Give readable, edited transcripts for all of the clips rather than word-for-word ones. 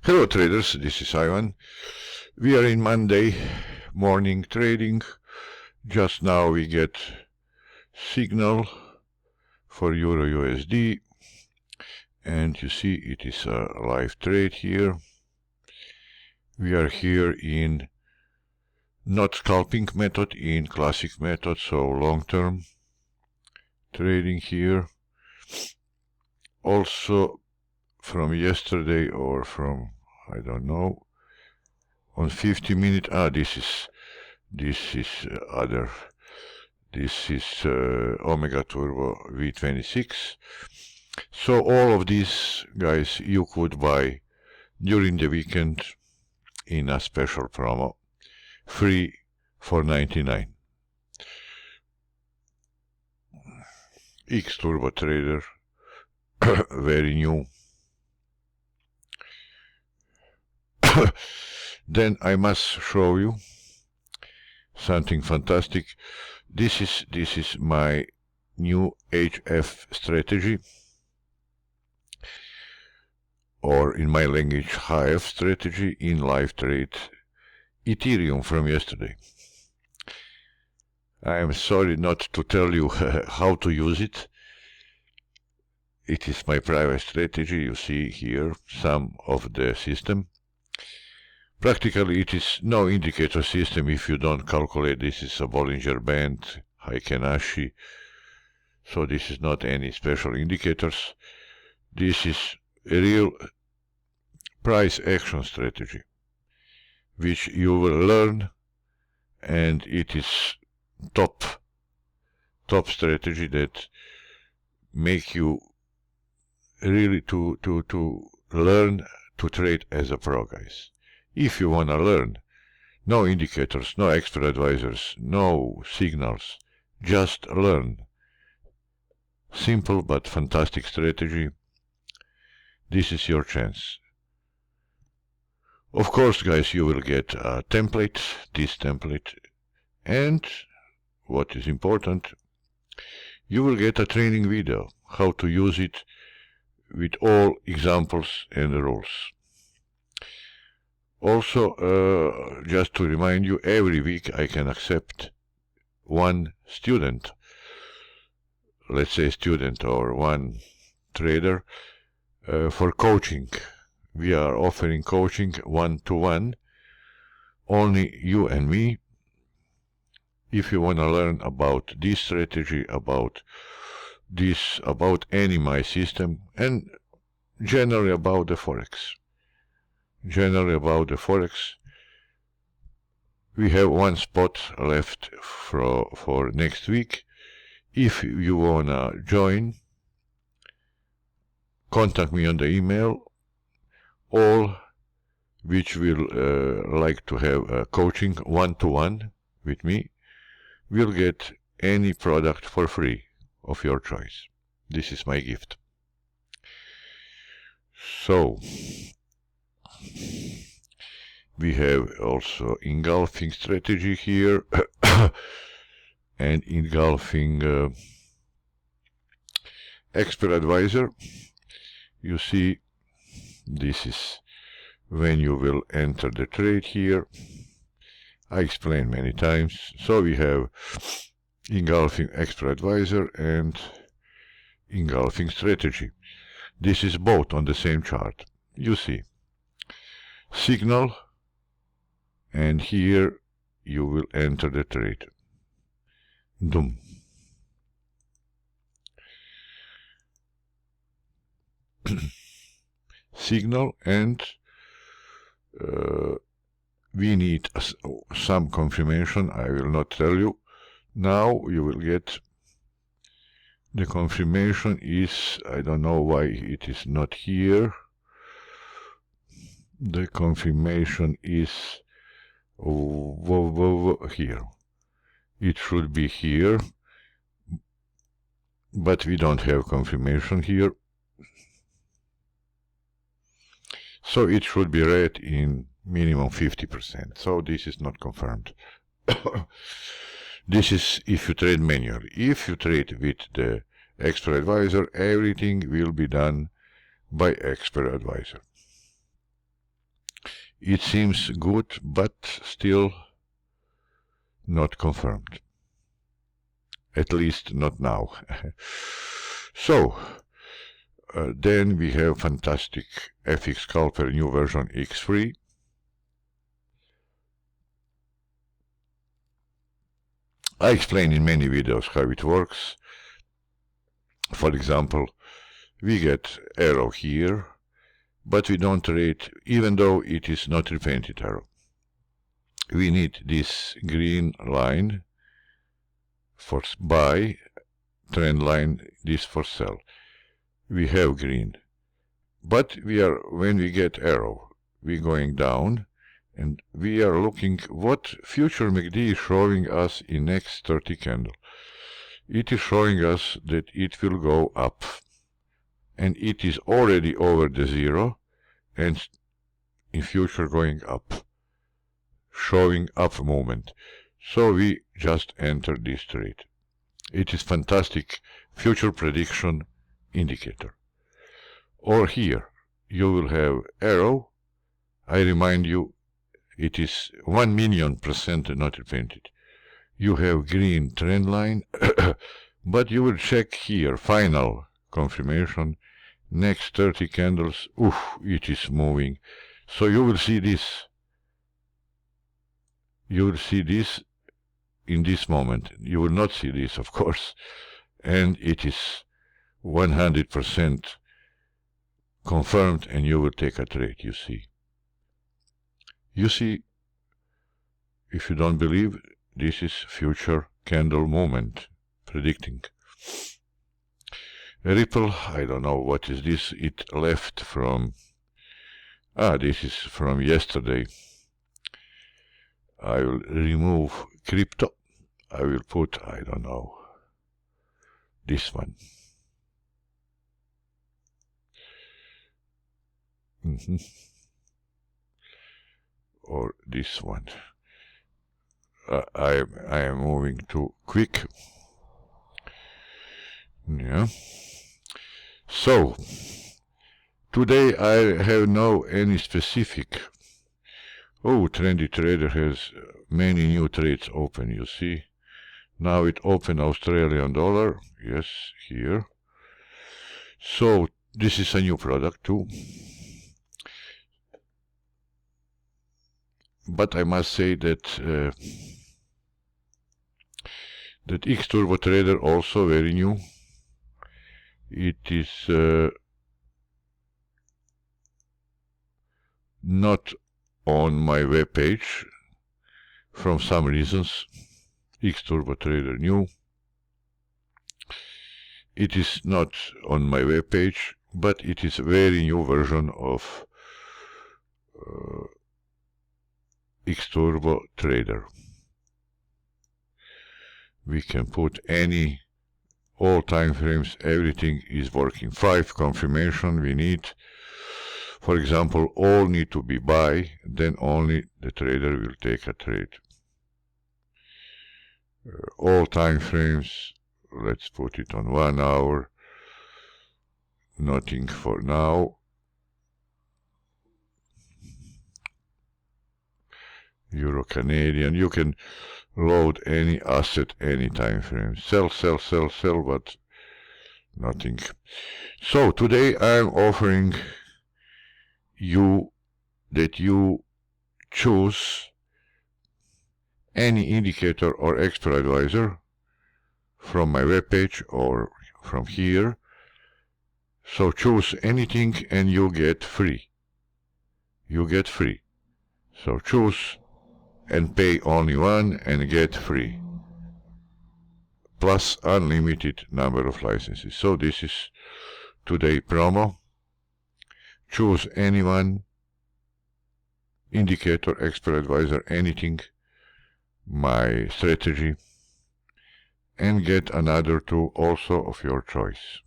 Hello traders, this is Ivan. We are in Monday morning trading. Just now we get signal for Euro USD, and you see it is a live trade here. We are here in not scalping method, in classic method, so long-term trading here. Also from yesterday or from, I don't know, on 50-minute, this is Omega Turbo V26. So all of these guys you could buy during the weekend in a special promo, free for 99. xTURBO trader, very new. Then I must show you something fantastic. This is my new HF strategy, or in my language HF strategy, in live trade Ethereum from yesterday. I am sorry not to tell you how to use it. It is my private strategy. You see here some of the system. Practically it is no indicator system if you don't calculate. This is a Bollinger Band, Heiken-Ashi, so this is not any special indicators. This is a real price action strategy, which you will learn, and it is top strategy that make you really to learn to trade as a pro, guys. If you want to learn, no indicators, no expert advisors, no signals, just learn. Simple but fantastic strategy. This is your chance. Of course, guys, you will get a template, this template, and what is important, you will get a training video, how to use it with all examples and rules. Also, just to remind you, every week I can accept one student, let's say student or one trader, for coaching. We are offering coaching one-to-one, only you and me. If you want to learn about this strategy, about this, about any my system, and generally about the Forex. Generally about the Forex, we have one spot left for next week. If you wanna join, contact me on the email. All which will like to have coaching one-to-one with me will get any product for free of your choice. This is my gift. So we have also engulfing strategy here and engulfing expert advisor. You see, this is when you will enter the trade here. I explained many times. So we have engulfing expert advisor and engulfing strategy. This is both on the same chart. You see signal, and here you will enter the trade. Doom. Signal, and we need some confirmation. I will not tell you. Now you will get the confirmation is, I don't know why it is not here. The confirmation is here. It should be here, but we don't have confirmation here. So it should be red in minimum 50%. So this is not confirmed. This is if you trade manually. If you trade with the expert advisor, everything will be done by expert advisor. It seems good, but still not confirmed. At least not now. So, then we have fantastic FX Scalper new version X3. I explain in many videos how it works. For example, we get arrow here, but we don't rate, even though it is not repainted arrow. We need this green line for buy, trend line, this for sell. We have green, but when we get arrow, we're going down, and we are looking what future MACD is showing us in next 30 candle. It is showing us that it will go up, and it is already over the zero, and in future going up, showing up movement. So we just enter this trade. It is fantastic future prediction indicator. Or here you will have arrow. I remind you, it is 1,000,000% not repainted. You have green trend line, but you will check here final confirmation. Next 30 candles, it is moving. So you will see this. You will see this in this moment. You will not see this, of course. And it is 100% confirmed, and you will take a trade, you see. You see, if you don't believe, this is future candle movement predicting. Ripple, I don't know what is this. It left from, this is from yesterday. I will remove crypto. I will put, I don't know, this one. Or this one. I am moving too quick. Yeah. So today I have no any specific. Trendy Trader has many new trades open, you see. Now it opened Australian dollar. Yes, here. So this is a new product too. But I must say that that xTURBO Trader also very new. It is not on my web page from some reasons. xTURBO Trader new. It is not on my web page, but it is a very new version of xTURBO Trader. We can put all time frames, everything is working. 5 confirmation we need. For example, all need to be buy, then only the trader will take a trade. All time frames, let's put it on 1 hour. Nothing for now. Euro Canadian, you can load any asset, any time frame. Sell, sell, sell, sell, but nothing. So today I'm offering you that you choose any indicator or expert advisor from my webpage or from here. So choose anything and you get free. You get free. So choose and pay only one and get free. Plus unlimited number of licenses. So this is today promo. Choose anyone, indicator, expert advisor, anything, my strategy, and get another 2 also of your choice.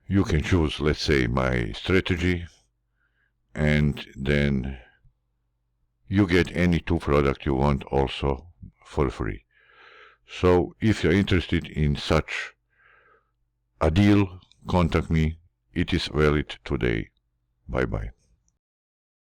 You can choose, let's say, my strategy, and then you get any 2 products you want also for free. So if you're interested in such a deal, contact me it is valid today. Bye bye.